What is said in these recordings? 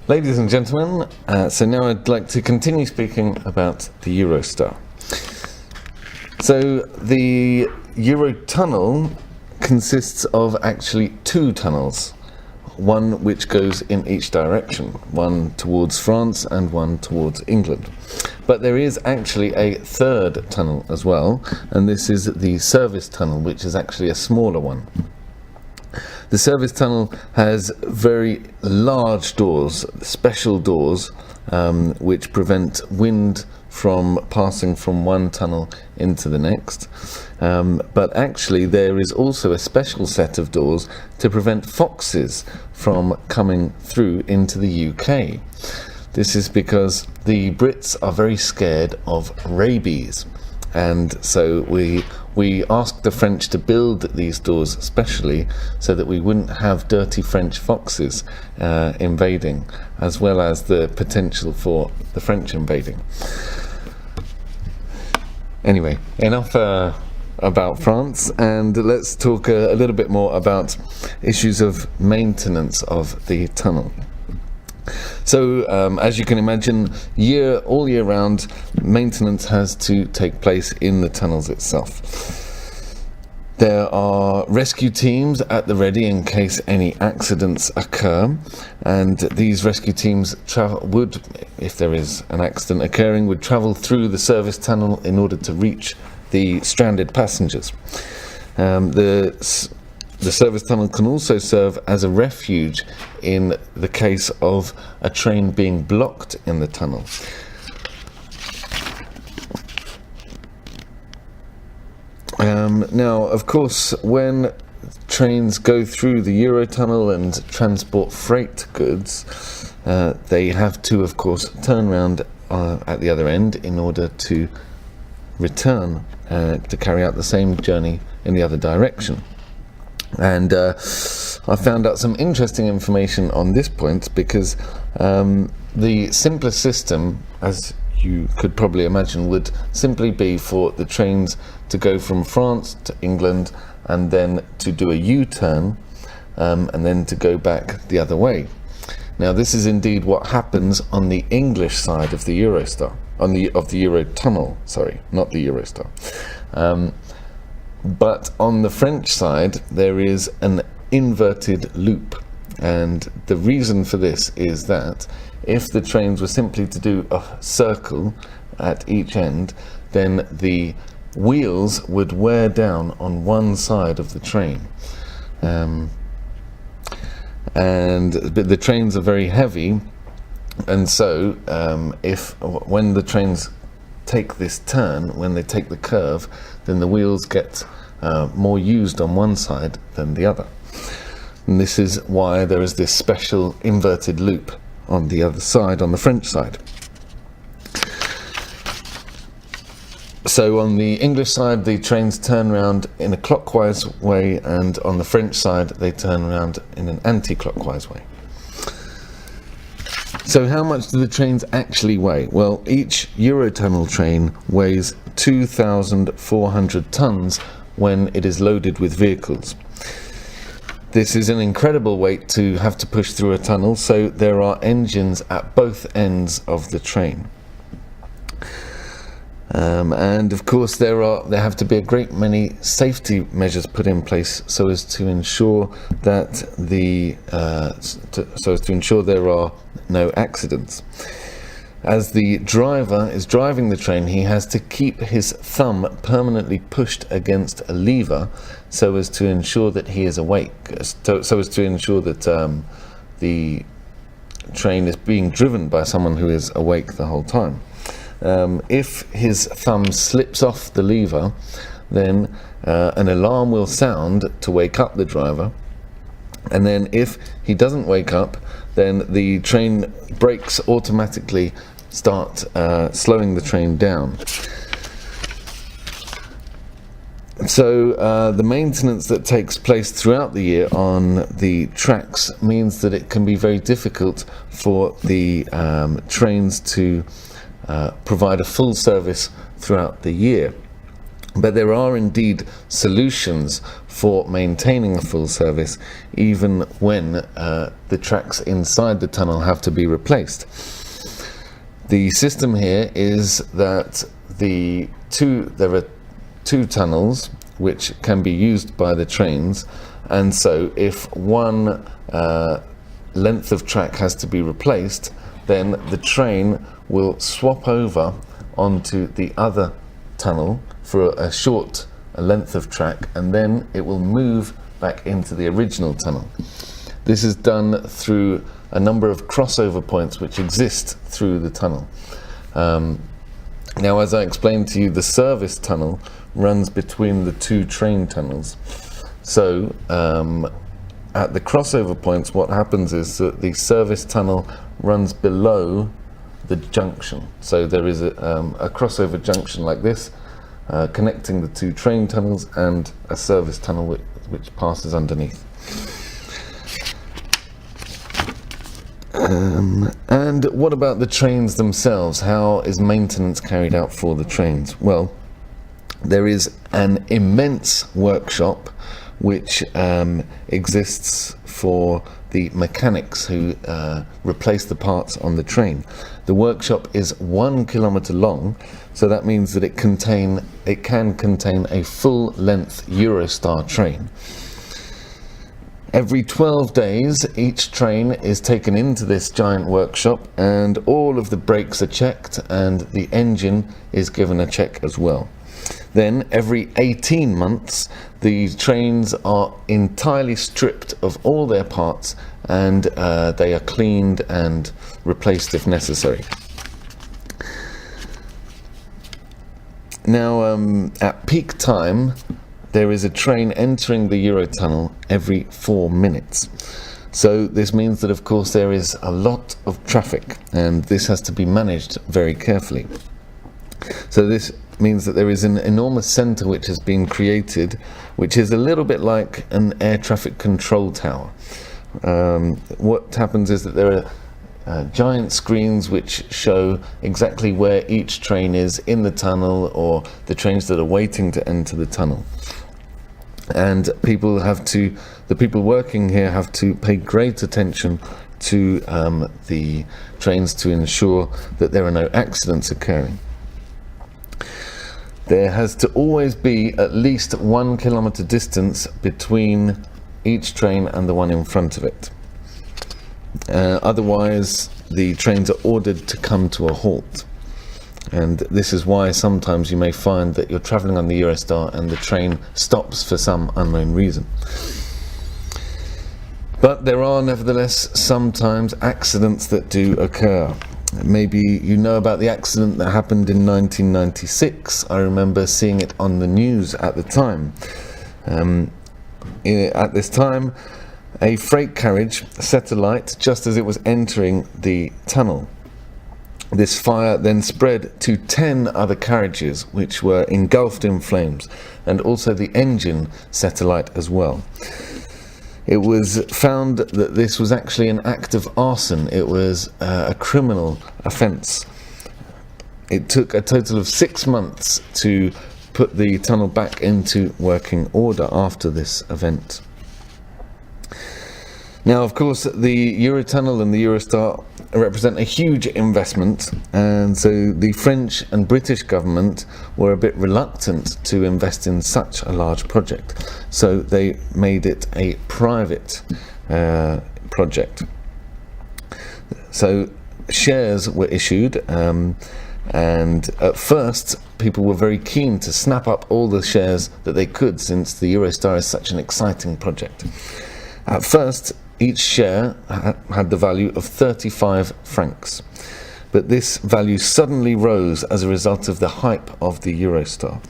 Ladies and gentlemen, so now I'd like to continue speaking about the Eurostar. So the Eurotunnel consists of actually two tunnels, one which goes in each direction, one towards France and one towards England. But there is actually a third tunnel as well, and this is the service tunnel, which is actually a smaller one. The service tunnel has very large doors, special doors, which prevent wind from passing from one tunnel into the next. But actually there is also a special set of doors to prevent foxes from coming through into the UK. This is because the Brits are very scared of rabies. And so we asked the French to build these doors specially so that we wouldn't have dirty French foxes invading, as well as the potential for the French invading. Anyway, enough about France, and let's talk a little bit more about issues of maintenance of the tunnel. So, as you can imagine, all year round, maintenance has to take place in the tunnels itself. There are rescue teams at the ready in case any accidents occur, and these rescue teams would, if there is an accident occurring, would travel through the service tunnel in order to reach the stranded passengers. The service tunnel can also serve as a refuge in the case of a train being blocked in the tunnel. Now, of course, when trains go through the Eurotunnel and transport freight goods, they have to, of course, turn around at the other end in order to return to carry out the same journey in the other direction. And I found out some interesting information on this point because the simplest system, as you could probably imagine, would simply be for the trains to go from France to England and then to do a U-turn and then to go back the other way. Now, this is indeed what happens on the English side of the Eurostar, of the Eurotunnel, sorry, not the Eurostar. But on the French side, there is an inverted loop. And the reason for this is that if the trains were simply to do a circle at each end, then the wheels would wear down on one side of the train. But the trains are very heavy, and so when the trains take this turn, when they take the curve, then the wheels get more used on one side than the other. And this is why there is this special inverted loop on the other side, on the French side. So on the English side, the trains turn around in a clockwise way, and on the French side, they turn around in an anti-clockwise way. So how much do the trains actually weigh? Well, each Eurotunnel train weighs 2,400 tons when it is loaded with vehicles. This is an incredible weight to have to push through a tunnel, so there are engines at both ends of the train. And of course there have to be a great many safety measures put in place so as to ensure that there are no accidents. As the driver is driving the train, he has to keep his thumb permanently pushed against a lever so as to ensure that he is awake, so as to ensure that the train is being driven by someone who is awake the whole time. If his thumb slips off the lever, then an alarm will sound to wake up the driver, and then if he doesn't wake up, then the train brakes automatically start slowing the train down. So the maintenance that takes place throughout the year on the tracks means that it can be very difficult for the trains to provide a full service throughout the year. But there are indeed solutions for maintaining a full service, even when the tracks inside the tunnel have to be replaced. The system here is that there are two tunnels which can be used by the trains, and so if one length of track has to be replaced, then the train will swap over onto the other tunnel for a short length of track, and then it will move back into the original tunnel. This is done through a number of crossover points which exist through the tunnel. Now, as I explained to you, the service tunnel runs between the two train tunnels. So at the crossover points, what happens is that the service tunnel runs below the junction. So there is a crossover junction like this, connecting the two train tunnels, and a service tunnel which passes underneath. And what about the trains themselves? How is maintenance carried out for the trains? Well, there is an immense workshop which exists for the mechanics who replace the parts on the train. The workshop is 1 kilometer long, so that means that it can contain a full-length Eurostar train. Every 12 days, each train is taken into this giant workshop, and all of the brakes are checked, and the engine is given a check as well. Then, every 18 months, the trains are entirely stripped of all their parts, and they are cleaned and replaced if necessary. Now, at peak time, there is a train entering the Eurotunnel every 4 minutes. So this means that, of course, there is a lot of traffic, and this has to be managed very carefully. So this means that there is an enormous centre which has been created, which is a little bit like an air traffic control tower. What happens is that there are giant screens which show exactly where each train is in the tunnel, or the trains that are waiting to enter the tunnel. And the people working here have to pay great attention to the trains to ensure that there are no accidents occurring. There has to always be at least 1 kilometer distance between each train and the one in front of it. Otherwise, the trains are ordered to come to a halt. And this is why sometimes you may find that you're travelling on the Eurostar and the train stops for some unknown reason. But there are nevertheless sometimes accidents that do occur. Maybe you know about the accident that happened in 1996. I remember seeing it on the news at the time. At this time, a freight carriage set alight just as it was entering the tunnel. This fire then spread to 10 other carriages, which were engulfed in flames, and also the engine set alight as well. It was found that this was actually an act of arson. It was a criminal offence. It took a total of 6 months to put the tunnel back into working order after this event. Now, of course, the Eurotunnel and the Eurostar represent a huge investment, and so the French and British government were a bit reluctant to invest in such a large project, so they made it a private project. So shares were issued, and at first people were very keen to snap up all the shares that they could, since the Eurostar is such an exciting project. At first, each share had the value of 35 francs, but this value suddenly rose as a result of the hype of the Eurostar,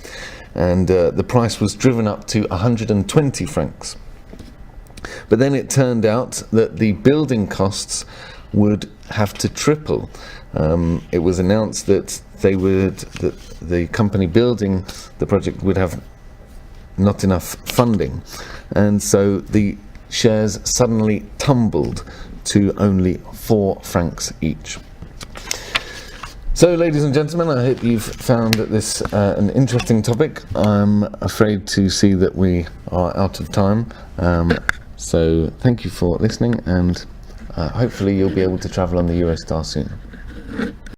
and the price was driven up to 120 francs. But then it turned out that the building costs would have to triple. It was announced that the company building the project would have not enough funding, and so the shares suddenly tumbled to only 4 francs each. So, ladies and gentlemen, I hope you've found this an interesting topic. I'm afraid to see that we are out of time. So, thank you for listening, and hopefully you'll be able to travel on the Eurostar soon.